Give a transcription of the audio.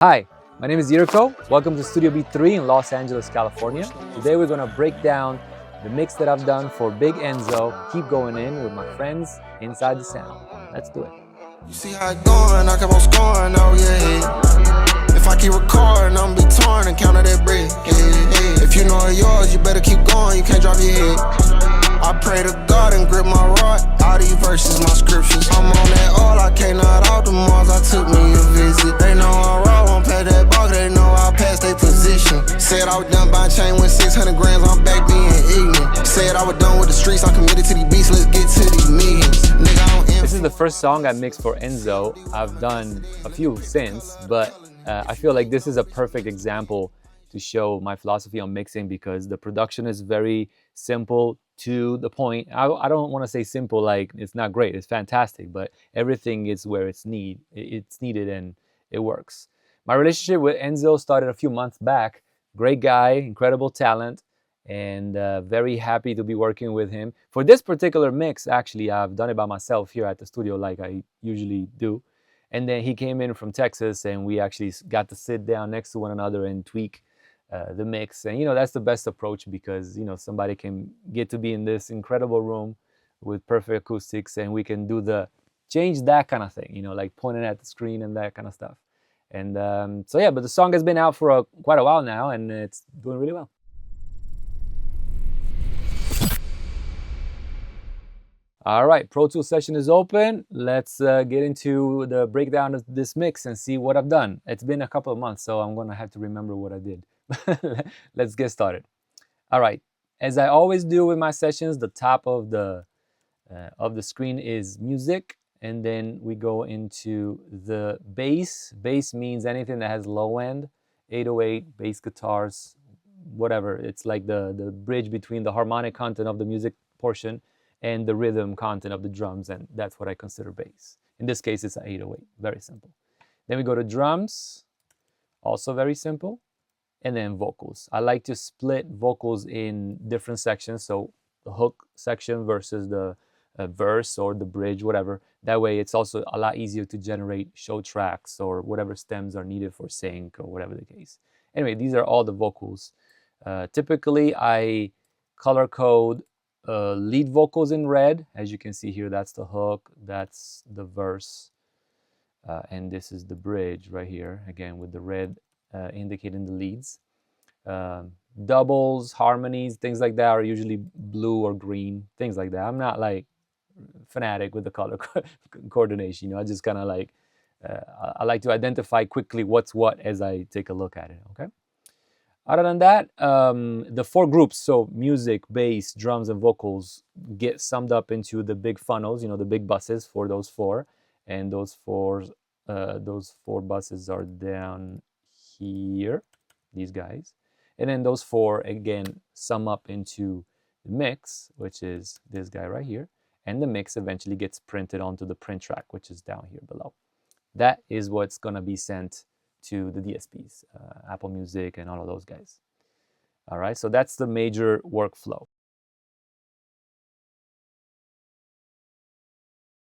Hi, my name is IRKO. Welcome to Studio B3 in Los Angeles, California. Today we're going to break down the mix that I've done for Big ENZO, Keep Going In, with my friends inside the sound. Let's do it. You see how it going, I keep on scoring, oh yeah. If I keep recording, I'm be torn and counting that bread. If you know it's yours, you better keep going, you can't drop your head. I pray to God and grip my rod. All these verses, my scriptures. I'm on that all, I can't not out the malls. I took me a visit. They know I'm raw, won't pay that bug. They know I passed their position. Said I was done buying chain with 600 grams. I'm back being ignorant. Said I was done with the streets. I'm committed to these beats. Let's get to these meetings. Nigga, I don't This is the first song I mixed for ENZO. I've done a few since, but I feel like this is a perfect example to show my philosophy on mixing, because the production is very simple, to the point. I don't want to say simple like it's not great, it's fantastic, but everything is where it's needed and it works. My relationship with ENZO started a few months back. Great guy, incredible talent, and very happy to be working with him. For this particular mix, actually, I've done it by myself here at the studio like I usually do. And then he came in from Texas, and we actually got to sit down next to one another and tweak the mix. And that's the best approach, because somebody can get to be in this incredible room with perfect acoustics, and we can do the change that kind of thing, like pointing at the screen and that kind of stuff. And so yeah, but the song has been out for quite a while now, and it's doing really well. All right, Pro Tools session is open. Let's get into the breakdown of this mix and see what I've done. It's been a couple of months, so I'm gonna have to remember what I did. Let's get started. All right, as I always do with my sessions, the top of the screen is music, and then we go into the bass. Bass means anything that has low end, 808, bass guitars, whatever. It's like the bridge between the harmonic content of the music portion and the rhythm content of the drums, and that's what I consider bass. In this case, it's an 808, very simple. Then we go to drums, also very simple, and then vocals. I like to split vocals in different sections, so the hook section versus the verse or the bridge, whatever. That way it's also a lot easier to generate show tracks or whatever stems are needed for sync or whatever the case. Anyway, these are all the vocals. Typically, I color code lead vocals in red. As you can see here, that's the hook, that's the verse, and this is the bridge right here, again with the red indicating the leads. Doubles, harmonies, things like that are usually blue or green, things like that. I'm not like fanatic with the color coordination, I just kind of like I like to identify quickly what's what as I take a look at it. Okay. Other than that, the four groups, so music, bass, drums, and vocals, get summed up into the big funnels, the big buses for those four. And those four buses are down here, these guys. And then those four, again, sum up into the mix, which is this guy right here. And the mix eventually gets printed onto the print track, which is down here below. That is what's going to be sent to the DSPs, Apple Music and all of those guys. All right, so that's the major workflow.